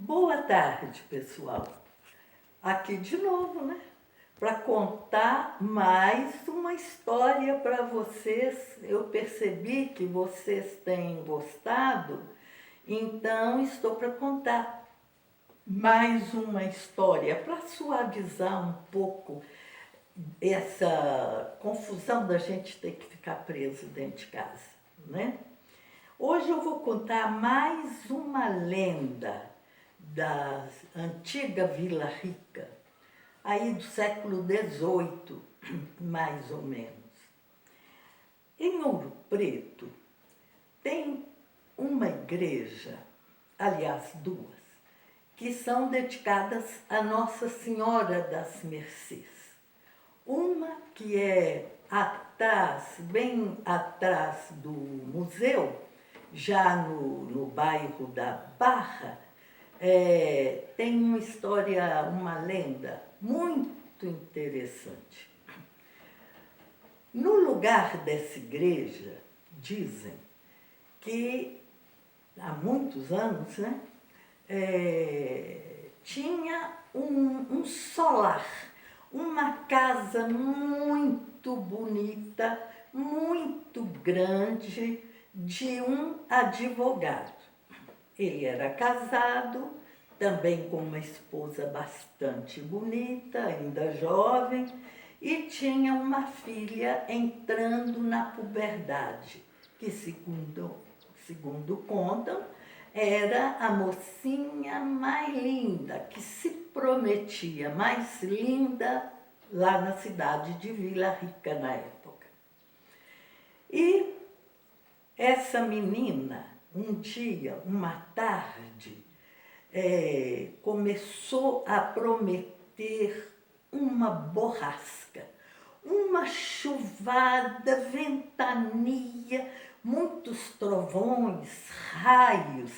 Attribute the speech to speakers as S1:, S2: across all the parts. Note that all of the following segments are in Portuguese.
S1: Boa tarde, pessoal. Aqui de novo, né? Para contar mais uma história para vocês. Eu percebi que vocês têm gostado, então estou para contar mais uma história para suavizar um pouco essa confusão da gente ter que ficar preso dentro de casa, né? Hoje eu vou contar mais uma lenda da antiga Vila Rica, aí do século XVIII, mais ou menos. Em Ouro Preto tem uma igreja, aliás duas, que são dedicadas a Nossa Senhora das Mercês. Uma que é atrás, bem atrás do museu, já no bairro da Barra, tem uma história, uma lenda muito interessante. No lugar dessa igreja, dizem que há muitos anos, né, tinha um solar, uma casa muito bonita, muito grande, de um advogado. Ele era casado, também com uma esposa bastante bonita, ainda jovem, e tinha uma filha entrando na puberdade, que segundo contam, era a mocinha mais linda, que se prometia mais linda lá na cidade de Vila Rica na época. E essa menina, um dia, uma tarde, começou a prometer uma borrasca, uma chuvada, ventania, muitos trovões, raios,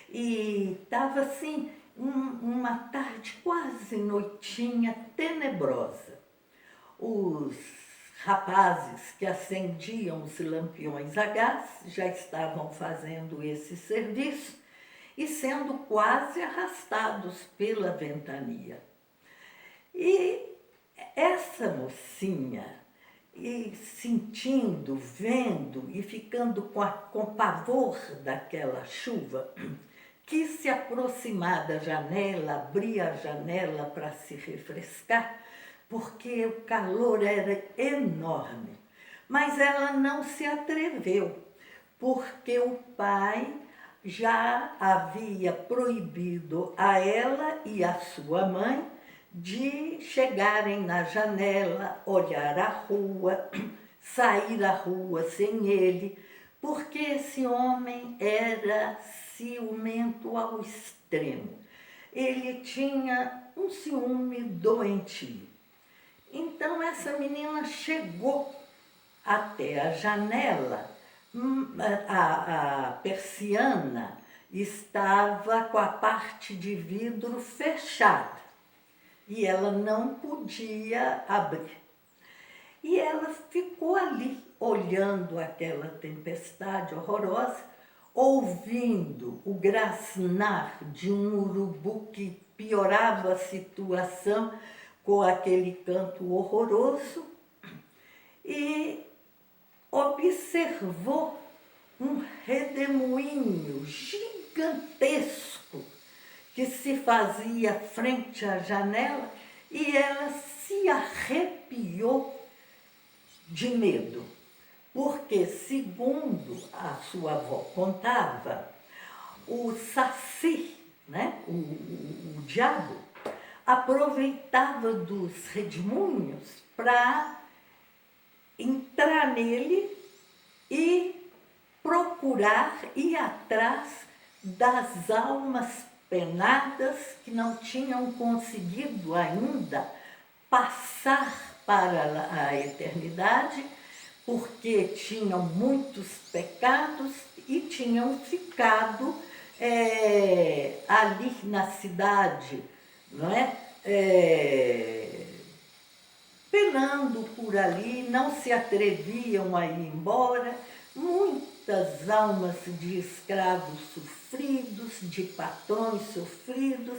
S1: e estava assim uma tarde quase noitinha, tenebrosa. Os rapazes que acendiam os lampiões a gás já estavam fazendo esse serviço e sendo quase arrastados pela ventania. E essa mocinha, sentindo, vendo e ficando com pavor daquela chuva, quis se aproximar da janela, abrir a janela para se refrescar, porque o calor era enorme. Mas ela não se atreveu, porque o pai já havia proibido a ela e a sua mãe de chegarem na janela, olhar a rua, sair à rua sem ele, porque esse homem era ciumento ao extremo. Ele tinha um ciúme doentio. Então essa menina chegou até a janela, a persiana estava com a parte de vidro fechada e ela não podia abrir. E ela ficou ali, olhando aquela tempestade horrorosa, ouvindo o grasnar de um urubu que piorava a situação com aquele canto horroroso, e observou um redemoinho gigantesco que se fazia frente à janela, e ela se arrepiou de medo, porque, segundo a sua avó contava, o saci, né, o diabo, aproveitava dos redemoinhos para entrar nele e procurar ir atrás das almas penadas que não tinham conseguido ainda passar para a eternidade, porque tinham muitos pecados e tinham ficado ali na cidade, não é? Penando por ali, não se atreviam a ir embora, muita muitas almas de escravos sofridos, de patrões sofridos.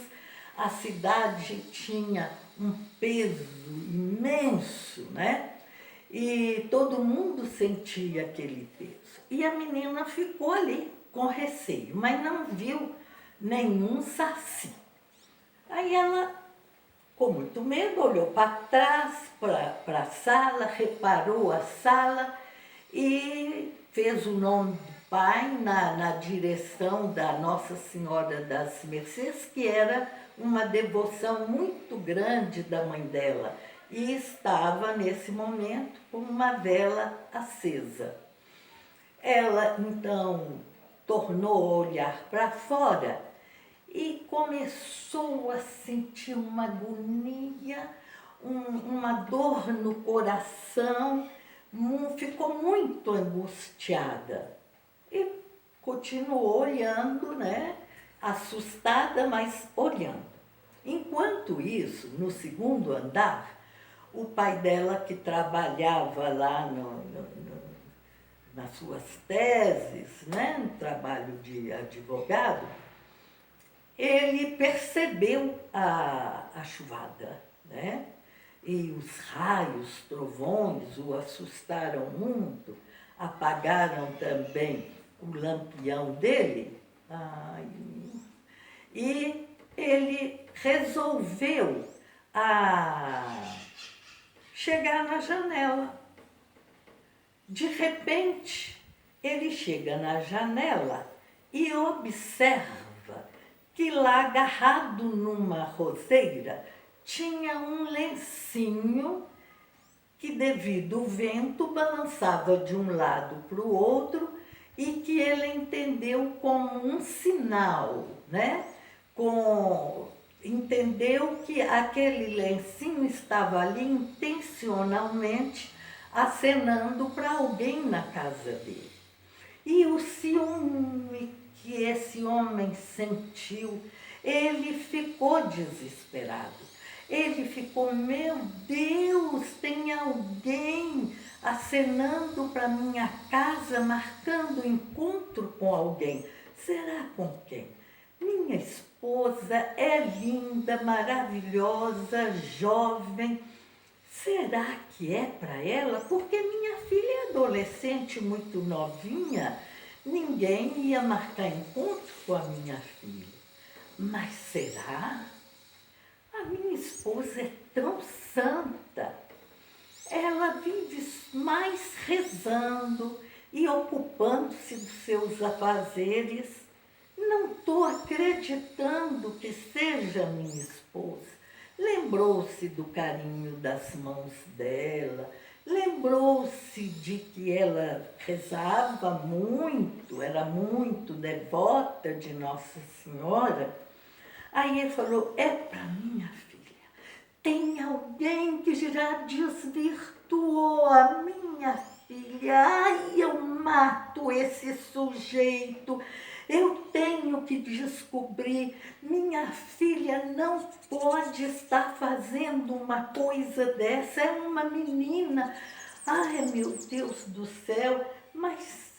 S1: A cidade tinha um peso imenso, né? E todo mundo sentia aquele peso. E a menina ficou ali com receio, mas não viu nenhum saci. Aí ela, com muito medo, olhou para trás, para a sala, reparou a sala e fez o nome do pai na direção da Nossa Senhora das Mercês, que era uma devoção muito grande da mãe dela. E estava, nesse momento, com uma vela acesa. Ela, então, tornou a olhar para fora e começou a sentir uma agonia, uma dor no coração, ficou muito angustiada. E continuou olhando, né? Assustada, mas olhando. Enquanto isso, no segundo andar, o pai dela, que trabalhava lá nas suas teses, né, no trabalho de advogado, ele percebeu a chuvada, né? E os raios, trovões o assustaram muito, apagaram também o lampião dele. E ele resolveu chegar na janela. De repente, ele chega na janela e observa que lá, agarrado numa roseira, tinha um lencinho que, devido ao vento, balançava de um lado para o outro e que ele entendeu como um sinal, né? Entendeu que aquele lencinho estava ali intencionalmente acenando para alguém na casa dele. E o ciúme que esse homem sentiu, ele ficou desesperado. Ele ficou, meu Deus, tem alguém acenando para minha casa, marcando encontro com alguém. Será com quem? Minha esposa é linda, maravilhosa, jovem. Será que é para ela? Porque minha filha é adolescente, muito novinha. Ninguém ia marcar encontro com a minha filha. Mas será? A minha esposa é tão santa. Ela vive mais rezando e ocupando-se dos seus afazeres. Não estou acreditando que seja minha esposa. Lembrou-se do carinho das mãos dela, lembrou-se de que ela rezava muito, era muito devota de Nossa Senhora. Aí ele falou, é para minha filha. Tem alguém que já desvirtuou a minha filha. Ai, eu mato esse sujeito. Eu tenho que descobrir. Minha filha não pode estar fazendo uma coisa dessa. É uma menina. Ai, meu Deus do céu. Mas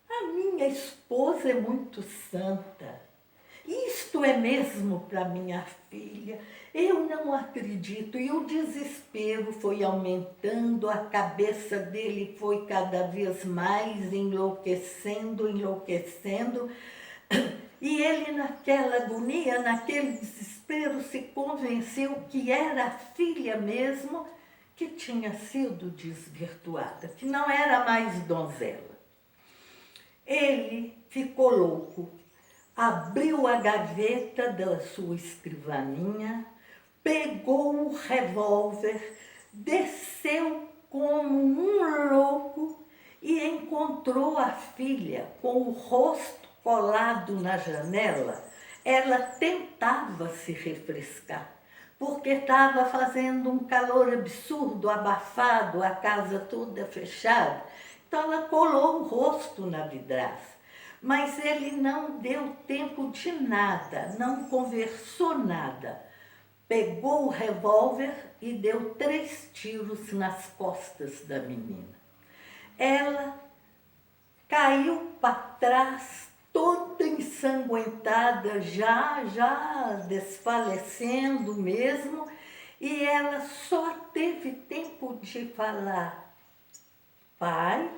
S1: a minha esposa é muito santa. Isto é mesmo para minha filha. Eu não acredito. E o desespero foi aumentando, a cabeça dele foi cada vez mais enlouquecendo. E ele, naquela agonia, naquele desespero, se convenceu que era a filha mesmo que tinha sido desvirtuada, que não era mais donzela. Ele ficou louco. Abriu a gaveta da sua escrivaninha, pegou o revólver, desceu como um louco e encontrou a filha com o rosto colado na janela. Ela tentava se refrescar, porque estava fazendo um calor absurdo, abafado, a casa toda fechada. Então ela colou o rosto na vidraça. Mas ele não deu tempo de nada, não conversou nada. Pegou o revólver e deu 3 tiros nas costas da menina. Ela caiu para trás, toda ensanguentada, já desfalecendo mesmo, e ela só teve tempo de falar: pai,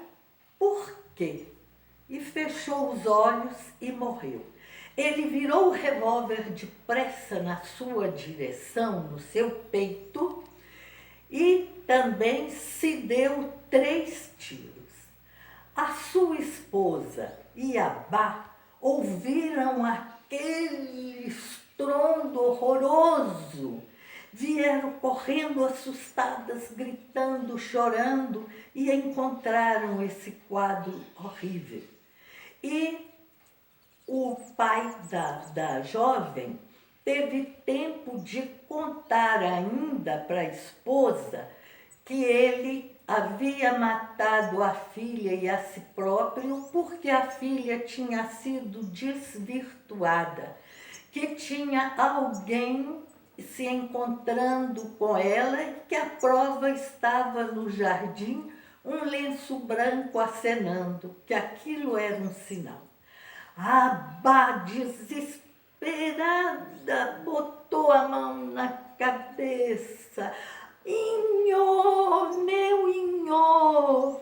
S1: por quê? E fechou os olhos e morreu. Ele virou o revólver depressa na sua direção, no seu peito, e também se deu 3 tiros. A sua esposa e Abá ouviram aquele estrondo horroroso. Vieram correndo assustadas, gritando, chorando, e encontraram esse quadro horrível. E o pai da jovem teve tempo de contar ainda para a esposa que ele havia matado a filha e a si próprio porque a filha tinha sido desvirtuada, que tinha alguém se encontrando com ela e que a prova estava no jardim, um lenço branco acenando, que aquilo era um sinal. A Abá, desesperada, botou a mão na cabeça. Inhô, meu inhô,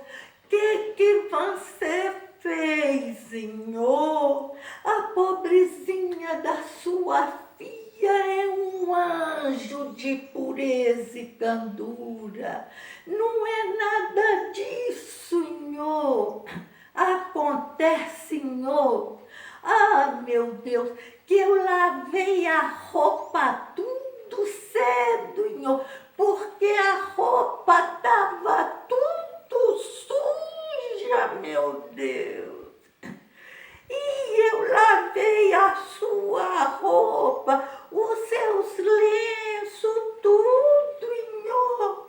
S1: que você fez, inhô? A pobrezinha da sua filha é um anjo de pureza e candura. Não é nada disso, inhô. Acontece, inhô. Ah, meu Deus, que eu lavei a roupa tudo cedo, inhô, porque a roupa estava tudo suja, meu Deus. E eu lavei a sua roupa, os seus lenços, tudo, inhô.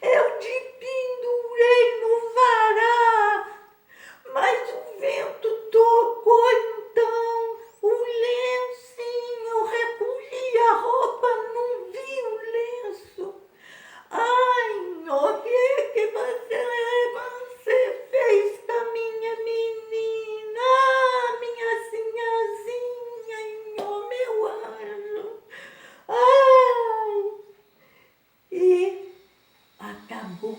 S1: Eu te pendurei no varal, mas o vento tocou, então o lencinho, recolhi a roupa, não vi o lenço. Ai, o que você fez com a minha menina, minha sinhazinha, meu anjo? Ai, e acabou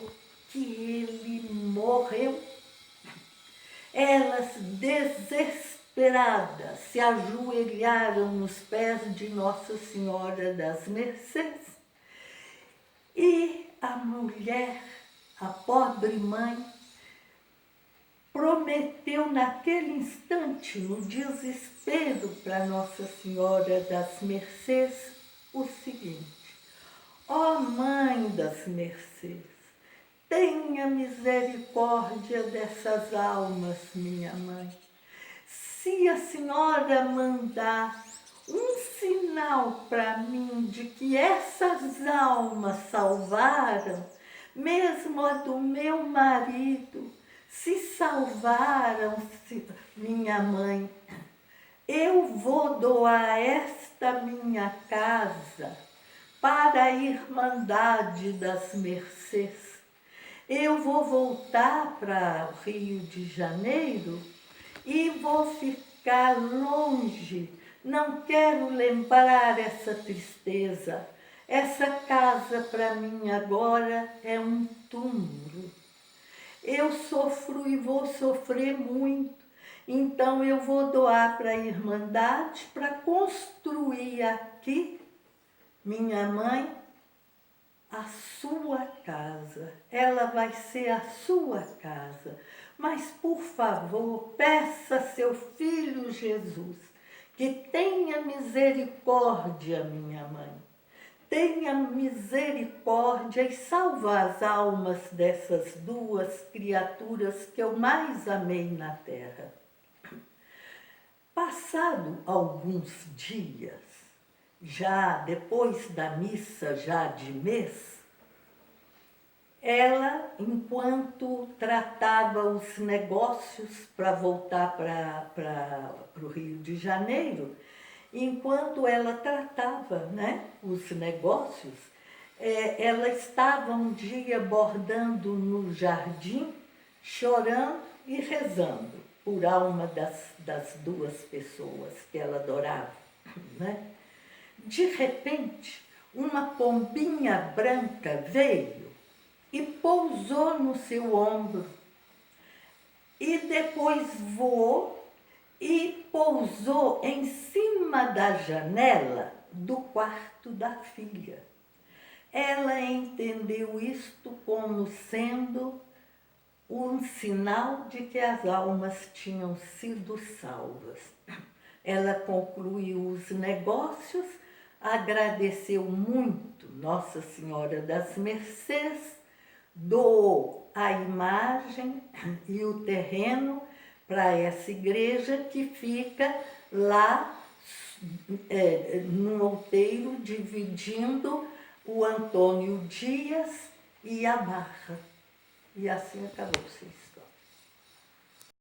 S1: que ele morreu. Elas, desesperadas, se ajoelharam nos pés de Nossa Senhora das Mercês. E a mulher, a pobre mãe, prometeu naquele instante, no desespero, para Nossa Senhora das Mercês, o seguinte: ó Mãe das Mercês, tenha misericórdia dessas almas, minha mãe. Se a senhora mandar um sinal para mim de que essas almas salvaram, mesmo a do meu marido, se salvaram, minha mãe, eu vou doar esta minha casa para a Irmandade das Mercês. Eu vou voltar para o Rio de Janeiro e vou ficar longe. Não quero lembrar essa tristeza. Essa casa para mim agora é um túmulo. Eu sofro e vou sofrer muito. Então eu vou doar para a Irmandade para construir aqui, minha mãe, a sua casa. Ela vai ser a sua casa. Mas, por favor, peça a seu filho Jesus que tenha misericórdia, minha mãe. Tenha misericórdia e salva as almas dessas 2 criaturas que eu mais amei na terra. Passado alguns dias, já depois da missa, já de mês, ela, enquanto tratava os negócios para voltar para o Rio de Janeiro, enquanto ela tratava, né, os negócios, ela estava um dia bordando no jardim, chorando, e rezando por alma das duas pessoas que ela adorava, né? De repente, uma pombinha branca veio e pousou no seu ombro. E depois voou e pousou em cima da janela do quarto da filha. Ela entendeu isto como sendo um sinal de que as almas tinham sido salvas. Ela concluiu os negócios, agradeceu muito Nossa Senhora das Mercês, doou a imagem e o terreno para essa igreja que fica lá no outeiro, dividindo o Antônio Dias e a Barra. E assim acabou-se.